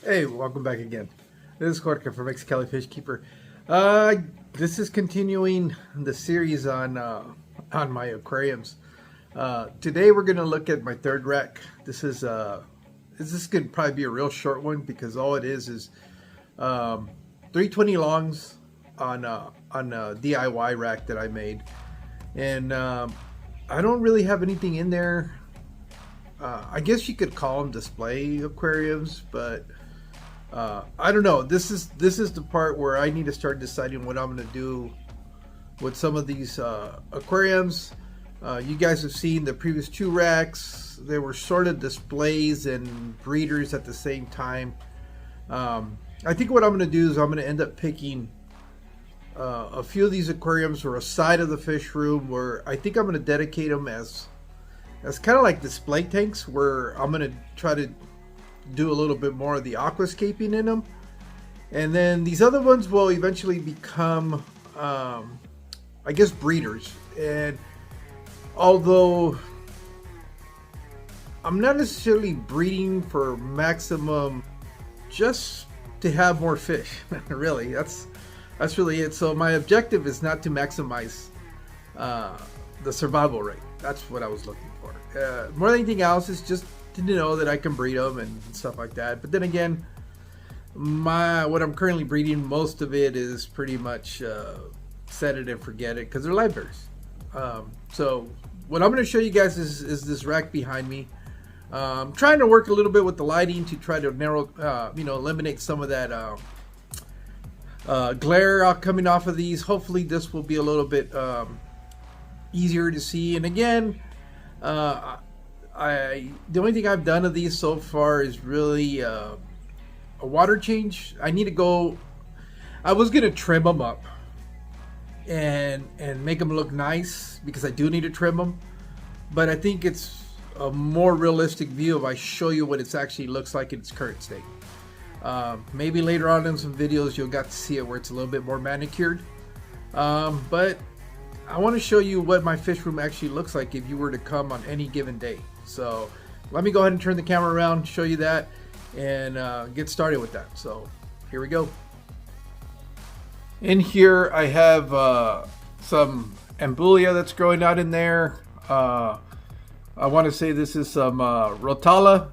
Hey, welcome back again. This is Jorge from Mexicali Fish Keeper. This is continuing the series on my aquariums. Today we're going to look at my third rack. This is going to probably be a real short one because all it is 320 longs on a DIY rack that I made, and I don't really have anything in there. I guess you could call them display aquariums, but I don't know. This is the part where I need to start deciding what I'm going to do with some of these aquariums. You guys have seen the previous two racks. They were sort of displays and breeders at the same time. I think what I'm going to do is I'm going to end up picking a few of these aquariums or a side of the fish room where I think I'm going to dedicate them as kind of like display tanks, where I'm going to try to do a little bit more of the aquascaping in them, and then these other ones will eventually become I guess breeders. And although I'm not necessarily breeding for maximum, just to have more fish. Really, that's really it. So my objective is not to maximize the survival rate. That's what I was looking for. More than anything else, is just to know that I can breed them and stuff like that. But then again, what I'm currently breeding, most of it is pretty much set it and forget it, because they're live bears. So what I'm going to show you guys is this rack behind me. I'm trying to work a little bit with the lighting to try to narrow, eliminate some of that glare coming off of these. Hopefully this will be a little bit easier to see. And again, the only thing I've done of these so far is really a water change. I need to go. I was gonna trim them up and make them look nice, because I do need to trim them. But I think it's a more realistic view if I show you what it actually looks like in its current state. Maybe later on in some videos you'll get to see it where it's a little bit more manicured. But I want to show you what my fish room actually looks like if you were to come on any given day. So let me go ahead and turn the camera around, show you that, and get started with that. So here we go. In here I have some ambulia that's growing out in there. I want to say this is some rotala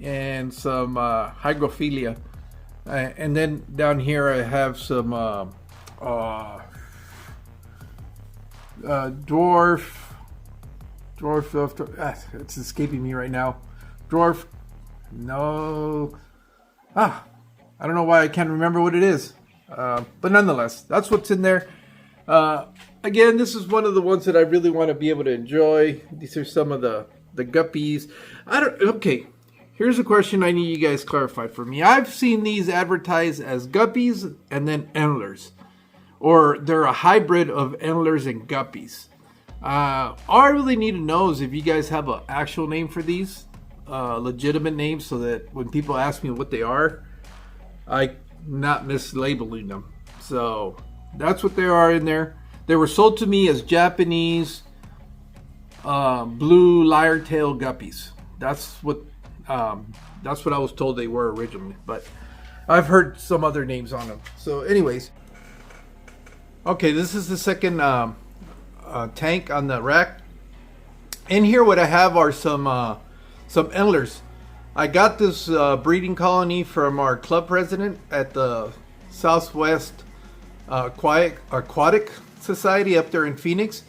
and some hygrophila. And then down here I have some dwarf, it's escaping me right now. I don't know why I can't remember what it is. But nonetheless, that's what's in there. Again, this is one of the ones that I really want to be able to enjoy. These are some of the guppies. Okay, here's a question I need you guys clarified for me. I've seen these advertised as guppies and then antlers, or they're a hybrid of antlers and guppies. All I really need to know is if you guys have an actual name for these, legitimate names, so that when people ask me what they are, I'm not mislabeling them. So that's what they are in there. They were sold to me as Japanese blue lyre-tail guppies. That's what I was told they were originally, but I've heard some other names on them. So anyways, okay, this is the second tank on the rack. In here, what I have are some antlers. I got this breeding colony from our club president at the Southwest Aquatic Society up there in Phoenix.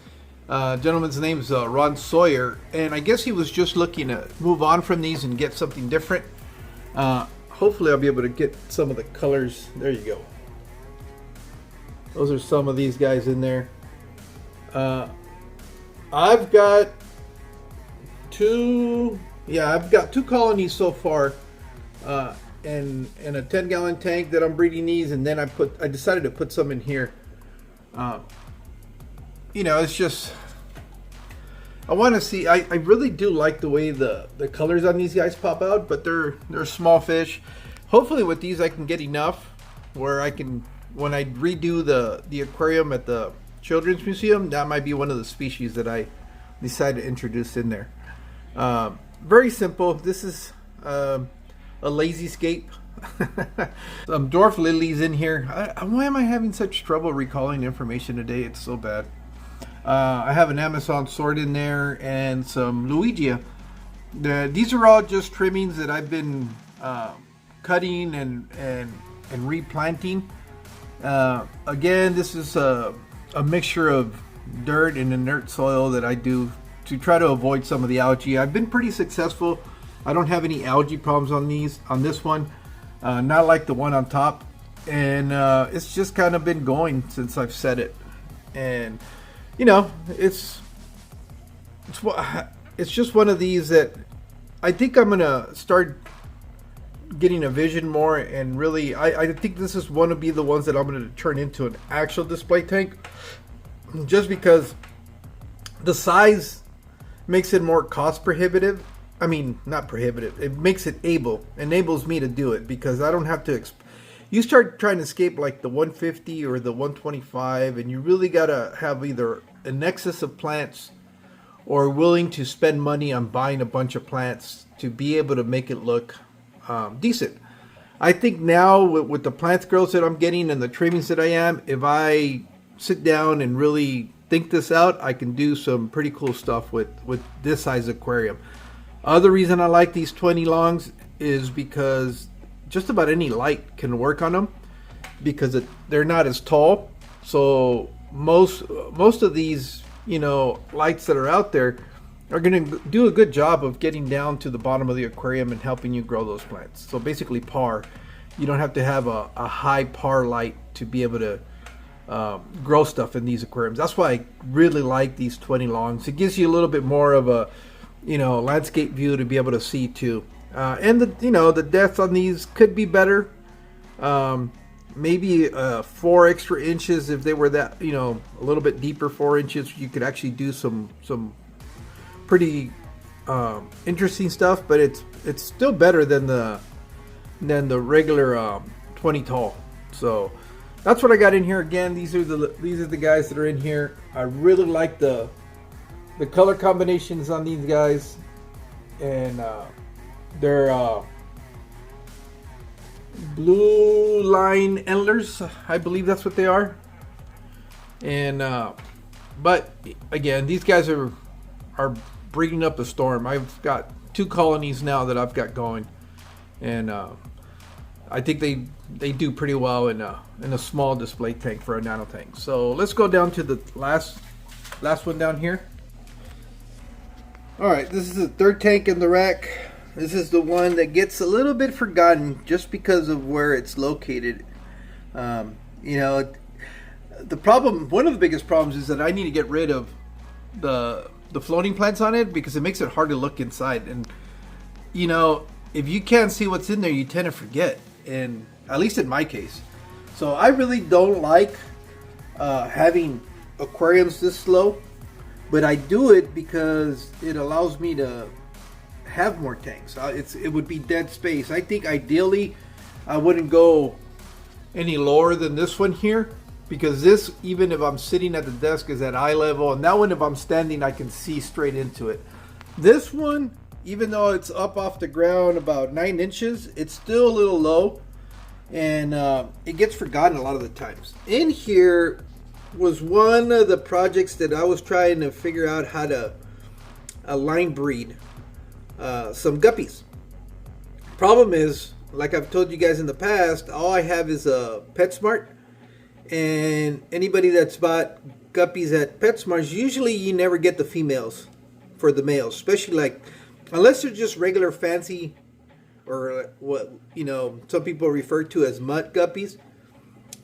Gentleman's name is Ron Sawyer, and I guess he was just looking to move on from these and get something different. Hopefully I'll be able to get some of the colors. There you go. Those are some of these guys in there. I've got two colonies so far, and a 10-gallon tank that I'm breeding these, and then I decided to put some in here. It's just, I want to see. I really do like the way the colors on these guys pop out, but they're small fish. Hopefully with these I can get enough where I can, when I redo the aquarium at the Children's Museum, that might be one of the species that I decide to introduce in there. Very simple. This is a lazy scape Some dwarf lilies in here. Why am I having such trouble recalling information today? It's so bad. I have an Amazon sword in there and some Luigia. These are all just trimmings that I've been cutting and replanting. Again, this is a mixture of dirt and inert soil that I do to try to avoid some of the algae. I've been pretty successful. I don't have any algae problems on this one, not like the one on top, and it's just kind of been going since I've set it. And you know, it's just one of these that I think I'm gonna start getting a vision more, and really I think this is one to be the ones that I'm going to turn into an actual display tank, just because the size makes it more cost prohibitive. I mean, not prohibitive, it makes it enables me to do it, because I don't have to you start trying to escape like the 150 or the 125, and you really got to have either a nexus of plants or willing to spend money on buying a bunch of plants to be able to make it look decent. I think now with the plant growth that I'm getting and the trimmings that I am, if I sit down and really think this out, I can do some pretty cool stuff with this size aquarium. Other reason I like these 20 longs is because just about any light can work on them, because they're not as tall. So most of these, you know, lights that are out there are going to do a good job of getting down to the bottom of the aquarium and helping you grow those plants. So basically par. You don't have to have a high par light to be able to grow stuff in these aquariums. That's why I really like these 20 longs. It gives you a little bit more of a, you know, landscape view to be able to see too. And the depth on these could be better. Maybe 4 extra inches if they were that, you know, a little bit deeper. 4 inches, you could actually do some pretty interesting stuff, but it's still better than the regular 20 tall. So that's what I got in here. Again, these are the guys that are in here. I really like the color combinations on these guys, and they're blue line endlers, I believe that's what they are. And but again, these guys are bringing up a storm. I've got 2 colonies now that I've got going, and I think they do pretty well in a small display tank for a nano tank. So let's go down to the last one down here. All right, this is the 3rd tank in the rack. This is the one that gets a little bit forgotten just because of where it's located. You know, the problem, one of the biggest problems, is that I need to get rid of the floating plants on it, because it makes it hard to look inside. And you know, if you can't see what's in there, you tend to forget, and at least in my case. So I really don't like having aquariums this slow, but I do it because it allows me to have more tanks. It would be dead space. I think ideally I wouldn't go any lower than this one here, because this, even if I'm sitting at the desk, is at eye level, and that one, if I'm standing, I can see straight into it. This one, even though it's up off the ground about 9 inches, it's still a little low, and it gets forgotten a lot of the times. In here was one of the projects that I was trying to figure out how to line breed some guppies. Problem is, like I've told you guys in the past, all I have is a PetSmart, and anybody that's bought guppies at PetSmart, usually you never get the females for the males, especially like, unless they're just regular fancy, or what, you know, some people refer to as mutt guppies.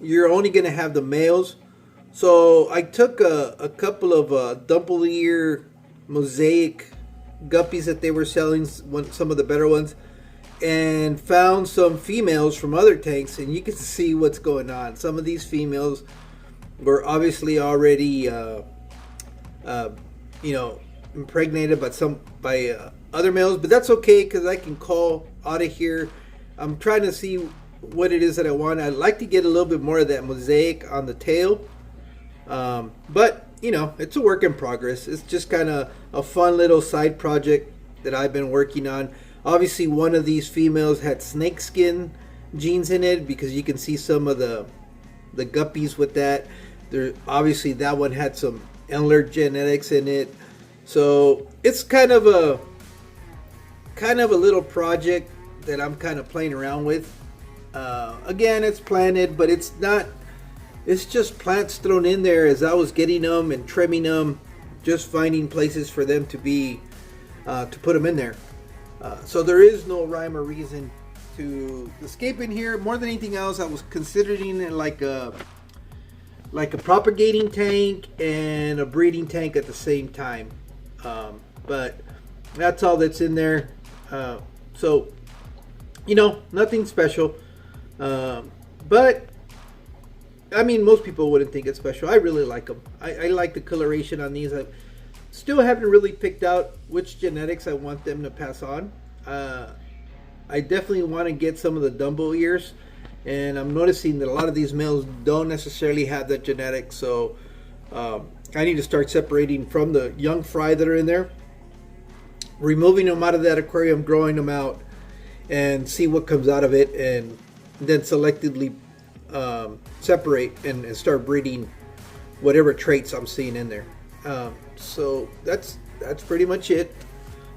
You're only going to have the males. So I took a couple of double ear mosaic guppies that they were selling, some of the better ones, and found some females from other tanks, and you can see what's going on. Some of these females were obviously already you know, impregnated by other males, but that's okay, because I can call out of here. I'm trying to see what it is that I want. I'd like to get a little bit more of that mosaic on the tail, but you know, it's a work in progress. It's just kind of a fun little side project that I've been working on. Obviously, one of these females had snake skin genes in it, because you can see some of the guppies with that. There obviously that one had some antler genetics in it, so it's kind of a little project that I'm kind of playing around with. Again, it's planted, but it's not. It's just plants thrown in there as I was getting them and trimming them, just finding places for them to be, to put them in there. So there is no rhyme or reason to escape in here. More than anything else, I was considering it like a propagating tank and a breeding tank at the same time. But that's all that's in there. So, nothing special. But I mean, most people wouldn't think it's special. I really like them. I like the coloration on these. I still haven't really picked out which genetics I want them to pass on. I definitely want to get some of the Dumbo ears, and I'm noticing that a lot of these males don't necessarily have that genetic. So I need to start separating from the young fry that are in there, removing them out of that aquarium, growing them out, and see what comes out of it, and then selectively separate and start breeding whatever traits I'm seeing in there. So that's pretty much it.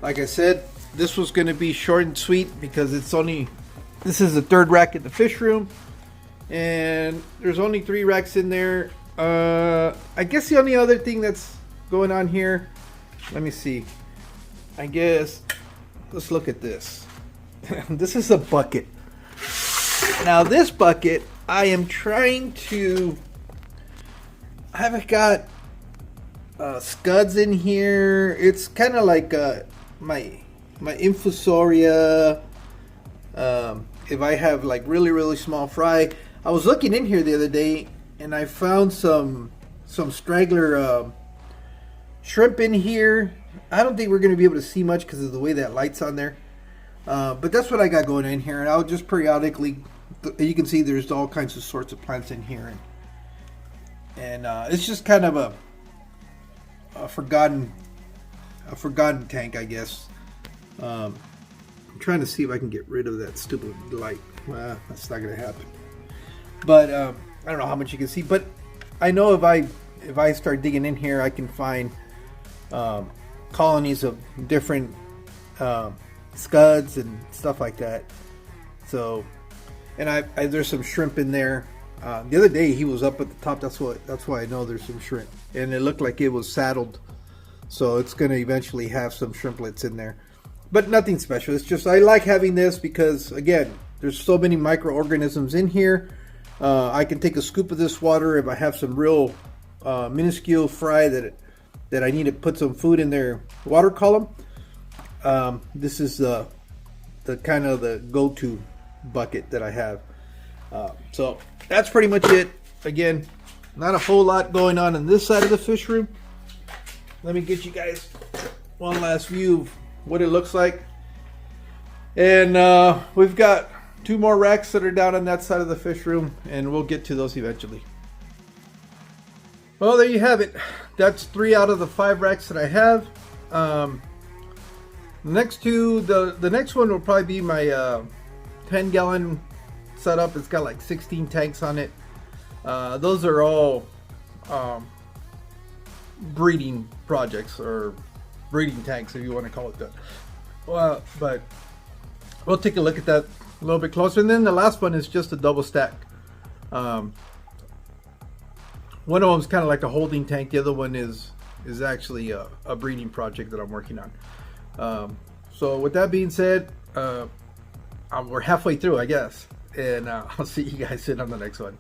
Like I said, this was going to be short and sweet because this is the third rack in the fish room, and there's only 3 racks in there. I guess the only other thing that's going on here, let me see. I guess let's look at this. This is a bucket. Now this bucket, I am trying to. I've got scuds in here. It's kind of like my infusoria. If I have like really small fry, I was looking in here the other day and I found some straggler shrimp in here. I don't think we're going to be able to see much because of the way that light's on there. But that's what I got going in here, and I'll just periodically. You can see there's all kinds of sorts of plants in here, and it's just kind of a forgotten tank, I guess. I'm trying to see if I can get rid of that stupid light. That's not going to happen. But I don't know how much you can see, but I know if I start digging in here, I can find colonies of different scuds and stuff like that. So. And there's some shrimp in there. The other day he was up at the top. That's why I know there's some shrimp. And it looked like it was saddled. So it's going to eventually have some shrimplets in there. But nothing special. It's just I like having this because, again, there's so many microorganisms in here. I can take a scoop of this water if I have some real minuscule fry that I need to put some food in their water column. This is the kind of the go-to bucket that I have. So that's pretty much it. Again, not a whole lot going on this side of the fish room. Let me get you guys one last view of what it looks like. And we've got 2 more racks that are down on that side of the fish room, and we'll get to those eventually. Well, there you have it. That's 3 out of the 5 racks that I have. Next to the next one will probably be my 10-gallon setup. It's got like 16 tanks on it. Those are all breeding projects or breeding tanks, if you want to call it that. Well, but we'll take a look at that a little bit closer. And then the last one is just a double stack. One of them is kind of like a holding tank. The other one is actually a breeding project that I'm working on. So with that being said, we're halfway through, I guess, and I'll see you guys in on the next one.